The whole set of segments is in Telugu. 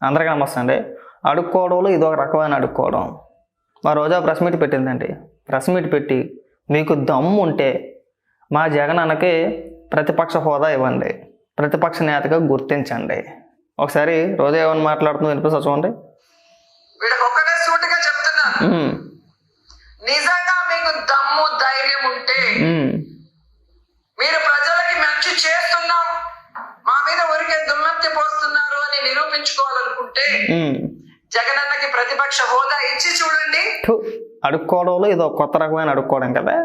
అందరికీ నమస్తే అండి. అడుక్కోవడంలో ఇది ఒక రకమైన అడుక్కోవడం. మా రోజా ప్రెస్ మీట్ పెట్టిందండి. ప్రెస్ మీట్ పెట్టి మీకు దమ్ము ఉంటే మా జగన్ అన్నకి ప్రతిపక్ష హోదా ఇవ్వండి, ప్రతిపక్ష నేతగా గుర్తించండి. ఒకసారి రోజా ఏమని మాట్లాడుతుందో వినిపిస్తా చూడండి. వీళ్ళకొక్కటే సూటిగా చెప్తున్నాను, నిజంగా మీకు దమ్ము ధైర్యం ఉంటే మీరు ప్రజలకి మంచి చేస్తున్నాం, మా మీద ఊరికే దుమ్మెత్తి పోస్తున్నారు అని నిరూపించుకోవాలనుకుంటే జగనన్నకి ప్రతిపక్ష హోదా ఇచ్చి చూడండి. అడుక్కోవడంలో ఇది ఒక కొత్త రకమైన అడుక్కోవడం కదా.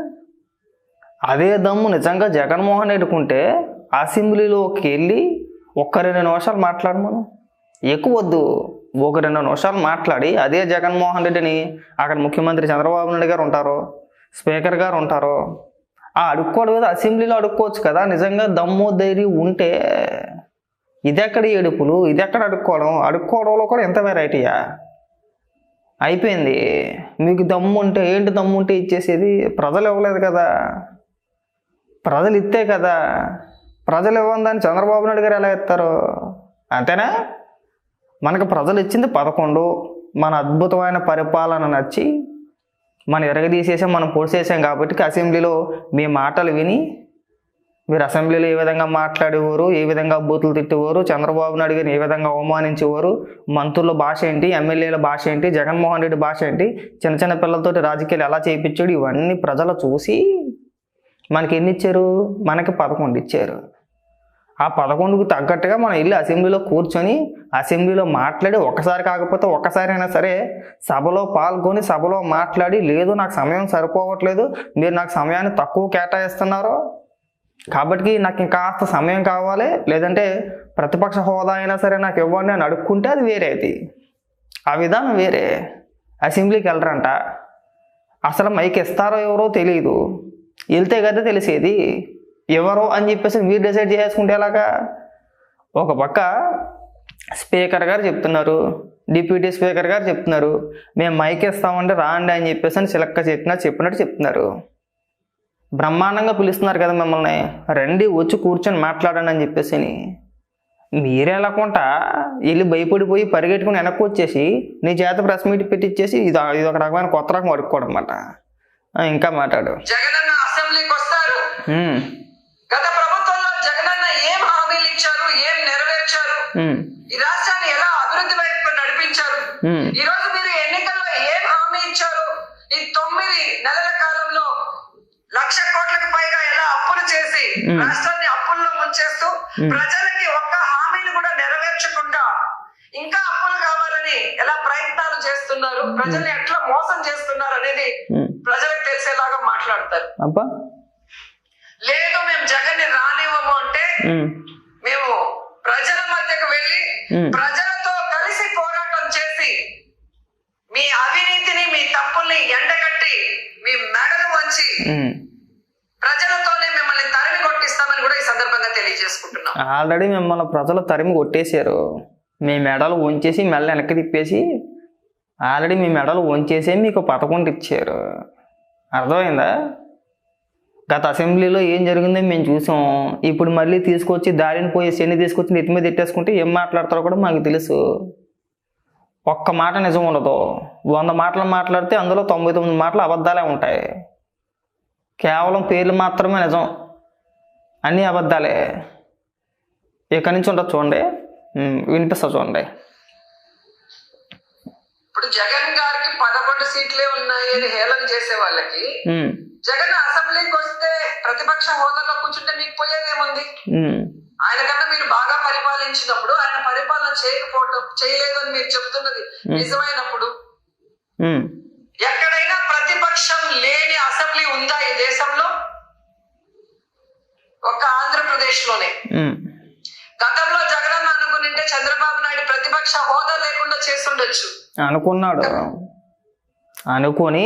అదే దమ్ము నిజంగా జగన్మోహన్ రెడ్డికుంటే అసెంబ్లీలోకి వెళ్ళి ఒక్క 2 నిమిషాలు మాట్లాడమను, ఎక్కువ వద్దు, ఒక 2 నిమిషాలు మాట్లాడి అదే జగన్మోహన్ రెడ్డిని అక్కడ ముఖ్యమంత్రి చంద్రబాబు నాయుడు గారు ఉంటారు, స్పీకర్ గారు ఉంటారు, ఆ అడుక్కోవడం మీద అసెంబ్లీలో అడుక్కోవచ్చు కదా. నిజంగా దమ్ము ధైర్యం ఉంటే ఇదెక్కడ ఏడుపులు, ఇదెక్కడ అడుక్కోవడంలో కూడా ఎంత వెరైటీయా అయిపోయింది. మీకు దమ్ము ఉంటే ఏంటి, దమ్ము ఉంటే ఇచ్చేసేది. ప్రజలు ఇవ్వలేదు కదా, ప్రజలు ఇస్తే కదా. ప్రజలు ఇవ్వని చంద్రబాబు నాయుడు గారు ఎలా ఇస్తారు? అంతేనా? మనకు ప్రజలు ఇచ్చింది 11, మన అద్భుతమైన పరిపాలన నచ్చి మనం ఎరగదీసేసాం, మనం పొడిసేసాం కాబట్టి అసెంబ్లీలో మీ మాటలు విని మీరు అసెంబ్లీలో ఏ విధంగా మాట్లాడేవారు, ఏ విధంగా బూతులు తిట్టేవారు, చంద్రబాబు నాయుడు గారిని ఏ విధంగా అవమానించేవారు, మంత్రుల భాష ఏంటి, ఎమ్మెల్యేల భాష ఏంటి, జగన్మోహన్ రెడ్డి భాష ఏంటి, చిన్న చిన్న పిల్లలతోటి రాజకీయాలు ఎలా చేయించాడు, ఇవన్నీ ప్రజలు చూసి మనకి ఎన్ని ఇచ్చారు? మనకి 11 ఇచ్చారు. ఆ 11కు తగ్గట్టుగా మనం వెళ్ళి అసెంబ్లీలో కూర్చొని అసెంబ్లీలో మాట్లాడి ఒక్కసారి కాకపోతే ఒక్కసారి అయినా సరే సభలో పాల్గొని సభలో మాట్లాడి, లేదు నాకు సమయం సరిపోవట్లేదు, మీరు నాకు సమయాన్ని తక్కువ కేటాయిస్తున్నారు కాబట్టి నాకు ఇంకాస్త సమయం కావాలి, లేదంటే ప్రతిపక్ష హోదా అయినా సరే నాకు ఇవ్వండి అని అడుక్కుంటే అది వేరేది. ఆ విధానం వేరే. అసెంబ్లీకి వెళ్ళరంట, అసలు మైక్ ఇస్తారో ఎవరో తెలియదు, వెళ్తే కదా తెలిసేది ఎవరో అని చెప్పేసి మీరు డిసైడ్ చేసుకుంటే ఎలాగా? ఒక పక్క స్పీకర్ గారు చెప్తున్నారు, డిప్యూటీ స్పీకర్ గారు చెప్తున్నారు, మేము మైక్ ఇస్తామంటే రాండి అని చెప్పేసి అని చిలక్క చెప్పినట్టు చెప్తున్నారు. బ్రహ్మాండంగా పిలుస్తున్నారు కదా మిమ్మల్ని, రండి వచ్చి కూర్చొని మాట్లాడండి అని చెప్పేసి. మీరే వెళ్ళకుండా వెళ్ళి భయపడిపోయి పరిగెట్టుకుని వెనక్కి వచ్చేసి నీ చేత ప్రెస్ మీట్ పెట్టించేసి ఇది ఒక రకమైన కొత్త రకం అడుక్కోవడం అన్నమాట. ఇంకా మాట్లాడు. జగనన్న అసెంబ్లీకి వస్తారు. గత ప్రభుత్వంలో జగనన్న ఏం హామీలు ఇచ్చారు, ఏం నెరవేర్చారు, ఈ రాష్ట్రాన్ని ఎలా అభివృద్ధి వైపు నడిపించారు, ఈ రోజు మీరు ఎన్నికల్లో ఏం హామీ ఇచ్చారు, ఈ 9 నెలల కాలంలో 1,00,000 కోట్లకు పైగా ఎలా అప్పులు చేసి రాష్ట్రాన్ని అప్పుల్లో ముంచేస్తూ ప్రజలకి ఒక్క హామీని కూడా నెరవేర్చకుండా ఇంకా అప్పులు కావాలని ఎలా ప్రయత్నాలు చేస్తున్నారు, ప్రజల్ని ఎట్లా మోసం చేస్తున్నారు అనేది ప్రజలకు తెలిసేలాగా మాట్లాడతారు. లేదు మేము జగన్ ని రానివ్వము అంటే మేము ప్రజల మధ్యకు వెళ్ళి ప్రజలతో కలిసి పోరాటం చేసి మీ అవినీతిని, మీ తప్పుల్ని ఎండగట్టి మీ మెడలు వంచి ప్రజలతోనే మిమ్మల్ని తరిమి కొట్టిస్తామని కూడా ఈ సందర్భంగా తెలియజేసుకుంటున్నాం. ఆల్రెడీ మిమ్మల్ని ప్రజలు తరిమి కొట్టేశారు. మీ మెడలు వంచేసి మెల్ల వెనక్కి తిప్పేసి ఆల్రెడీ మీ మెడలు వంచేసి మీకు 11 ఇచ్చారు. అర్థమైందా? గత అసెంబ్లీలో ఏం జరిగిందో మేము చూసాం. ఇప్పుడు మళ్ళీ తీసుకొచ్చి దారిని పోయి శని తీసుకొచ్చి నెత్తి మీద ఎట్టేసుకుంటే ఏం మాట్లాడతారో కూడా మాకు తెలుసు. ఒక్క మాట నిజం ఉండదు. 100 మాటలు మాట్లాడితే అందులో 99 మాటలు అబద్ధాలే ఉంటాయి. కేవలం పేర్లు మాత్రమే నిజం, అన్నీ అబద్ధాలే. ఇక్కడి నుంచి ఉంటుంది చూడండి, వినిపిస్తా చూడండి. ఇప్పుడు జగన్ గారికి 11 సీట్లే ఉన్నాయి అని హేళన చేసే వాళ్ళకి జగన్ అసెంబ్లీకి వస్తే ప్రతిపక్ష హోదాలో కూర్చుంటే మీకు పోయేదేముంది? ఆయన కన్నా మీరు బాగా పరిపాలించినప్పుడు, ఆయన పరిపాలన చేయలేదు అని మీరు చెప్తున్నది నిజమైనప్పుడు, ఎక్కడైనా ప్రతిపక్షం లేని అసెంబ్లీ ఉందా ఈ దేశంలో? ఒక ఆంధ్రప్రదేశ్ లోనే. గతంలో జగన్ అనుకుంటే చంద్రబాబు నాయుడు ప్రతిపక్ష హోదా లేకుండా చేస్తుండొచ్చు అనుకున్నాడు. అనుకొని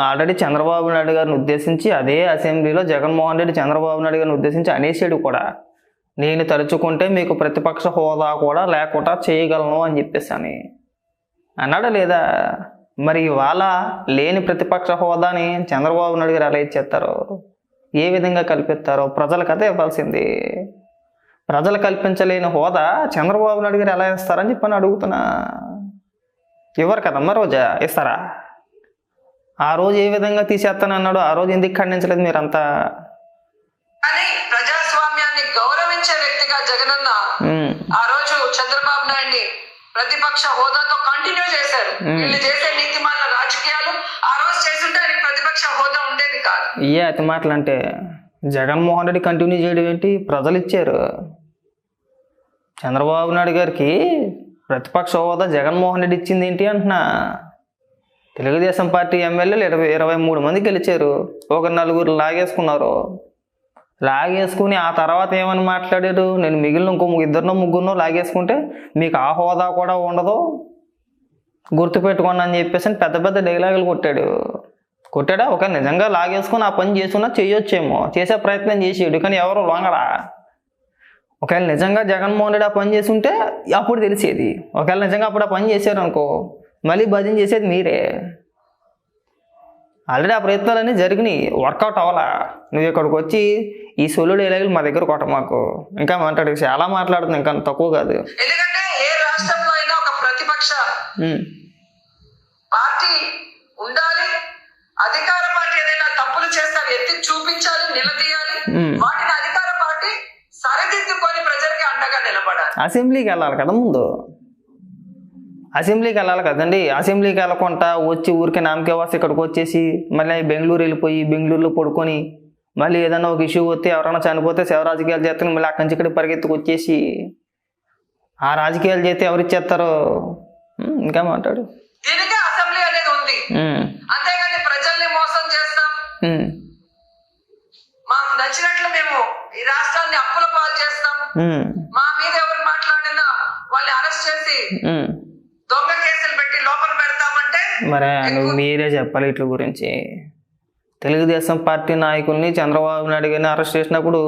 ఆల్రెడీ చంద్రబాబు నాయుడు గారిని ఉద్దేశించి అదే అసెంబ్లీలో జగన్మోహన్ రెడ్డి చంద్రబాబు నాయుడు గారిని ఉద్దేశించి అనేసాడు కూడా, నేను తలుచుకుంటే మీకు ప్రతిపక్ష హోదా కూడా లేకుండా చేయగలను అని చెప్పేసి అని అన్నాడా లేదా? మరి ఇవాళ లేని ప్రతిపక్ష హోదాని చంద్రబాబు నాయుడు గారు ఎలా ఇచ్చేస్తారో, ఏ విధంగా కల్పిస్తారో ప్రజలకు అదే ఇవ్వాల్సింది. ప్రజలు కల్పించలేని హోదా చంద్రబాబు నాయుడు గారు ఎలా ఇస్తారని చెప్పని అడుగుతున్నా. ఇవ్వరు కదమ్మా, రోజా ఇస్తారా? ఆ రోజు ఏ విధంగా తీసేస్తానన్నాడు, ఆ రోజు ఎందుకు ఖండించలేదు మీరంతా? కానీ ప్రజాస్వామ్యాన్ని గౌరవించే వ్యక్తిగా జగనన్న ఆ రోజు చంద్రబాబు నాయుడిని ప్రతిపక్ష హోదాతో కంటిన్యూ చేశారు. వీళ్ళు చేసే నీతిమాల రాజకీయాలు ఆ రోజు చేస్తుంటే ఆయనకి ప్రతిపక్ష హోదా ఉండేది కాదు. ఇయే అతి మాటలు అంటే జగన్మోహన్ రెడ్డి కంటిన్యూ చేయడం ఏంటి? ప్రజలు ఇచ్చారు. చంద్రబాబు నాయుడు గారికి ప్రతిపక్ష హోదా జగన్మోహన్ రెడ్డి ఇచ్చింది ఏంటి అంటున్నా. తెలుగుదేశం పార్టీ ఎమ్మెల్యేలు 23 మంది గెలిచారు, ఒక 4 లాగేసుకున్నారు. లాగేసుకుని ఆ తర్వాత ఏమని మాట్లాడారు? నేను మిగిలిన ఇంకో 2-3 లాగేసుకుంటే మీకు ఆ హోదా కూడా ఉండదు, గుర్తుపెట్టుకోండి అని చెప్పేసి పెద్ద పెద్ద డైలాగులు కొట్టాడా? ఒక నిజంగా లాగేసుకుని ఆ పని చేసుకున్నా చేయొచ్చేమో, చేసే ప్రయత్నం చేసాడు, కానీ ఎవరు లొంగడా. ఒకవేళ నిజంగా జగన్మోహన్ రెడ్డి ఆ పని చేసి ఉంటే అప్పుడు తెలిసేది. ఒకవేళ నిజంగా అప్పుడు ఆ పని చేశారు అనుకో, మళ్ళీ భజన చేసేది మీరే. ఆల్రెడీ ఆ ప్రయత్నాలన్నీ జరిగినాయి, వర్కౌట్ అవ్వాలా. నువ్వు ఇక్కడికి వచ్చి ఈ సొల్లు డైలాగులు మా దగ్గర కొట్ట మాకు. ఇంకా మాట్లాడు, చాలా మాట్లాడుతుంది, ఇంకా తక్కువ కాదు. ఎందుకంటే ఏ రాష్ట్రంలో అయినా ఒక ప్రతిపక్ష పార్టీ ఉండాలి. అధికార పార్టీ ఏదైనా తప్పులు చేస్తారు ఎత్తి చూపించాలి, నిలదీయాలి. వాటిని అధికార పార్టీ సరిదిద్దుకొని ప్రజలకి అండగా నిలబడాలి. అసెంబ్లీకి వెళ్ళాలి కదా ముందు, అసెంబ్లీకి వెళ్ళాలి కదండి. అసెంబ్లీకి వెళ్ళకుండా వచ్చి ఊరికే నామకే వస్తే ఇక్కడికి వచ్చేసి మళ్ళీ బెంగళూరు వెళ్ళిపోయి బెంగళూరులో పడుకొని మళ్ళీ ఏదైనా ఒక ఇష్యూ వస్తే ఎవరైనా చనిపోతే శవ రాజకీయాలు చేస్తే మళ్ళీ అక్కడి నుంచి ఇక్కడికి పరిగెత్తుకు వచ్చేసి ఆ రాజకీయాలు చేస్తే ఎవరిచ్చేస్తారు? ఇంకా మాట్లాడు. దీనికే అసెంబ్లీ అనేది ఉంది, అంతేగాని ప్రజల్ని మోసం చేస్తాం, మాకు నచ్చినట్లు మేము ఈ రాష్ట్రాన్ని అప్పుల పాలు చేస్తాం, మా మీద ఎవరు మాట్లాడినా వాళ్ళని అరెస్ట్ చేసి దొంగ కేసులు పెట్టి లోపల పెడతామంటే మరి నువ్వు మీరే చెప్పాలి ఇట్ల గురించి. తెలుగుదేశం పార్టీ నాయకుల్ని చంద్రబాబు నాయుడు గారిని అరెస్ట్ చేసినప్పుడు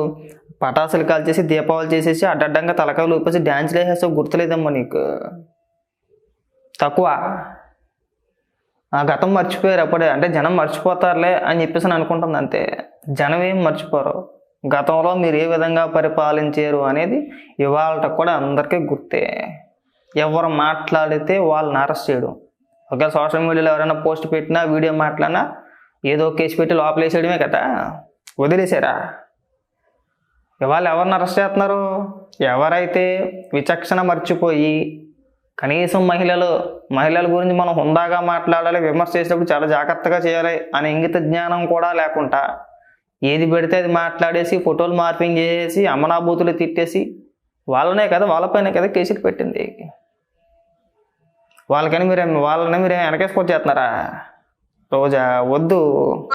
పటాసులు కాల్చేసి దీపావళి చేసేసి అడ్డడ్డంగా తలకాయలు ఊపేసి డ్యాన్స్లు వేసేసి గుర్తులేదమ్మా నీకు? తక్కువ. ఆ గతం మర్చిపోయారు అప్పుడే, అంటే జనం మర్చిపోతారులే అని చెప్పేసి అనుకుంటుంది అంతే. జనం ఏం మర్చిపోరు. గతంలో మీరు ఏ విధంగా పరిపాలించారు అనేది ఇవాళ కూడా అందరికీ గుర్తే. ఎవరు మాట్లాడితే వాళ్ళని అరెస్ట్ చేయడం, ఒకవేళ సోషల్ మీడియాలో ఎవరైనా పోస్ట్ పెట్టినా వీడియో మాట్లాడినా ఏదో కేసు పెట్టి లోపలేసేయడమే కదా, వదిలేసారా? ఇవాళ ఎవరిని అరెస్ట్ చేస్తున్నారు? ఎవరైతే విచక్షణ మర్చిపోయి కనీసం మహిళల గురించి మనం హుందాగా మాట్లాడాలి, విమర్శ చేసేటప్పుడు చాలా జాగ్రత్తగా చేయాలి అనే ఇంగిత జ్ఞానం కూడా లేకుండా ఏది పెడితే అది మాట్లాడేసి ఫోటోలు మార్పింగ్ చేసేసి అమనాభూతులు తిట్టేసి వాళ్ళపైనే కదా కేసులు పెట్టింది. వాళ్ళని మీరు వెనకేసుకొచ్చేస్తున్నారా? రోజా వద్దు.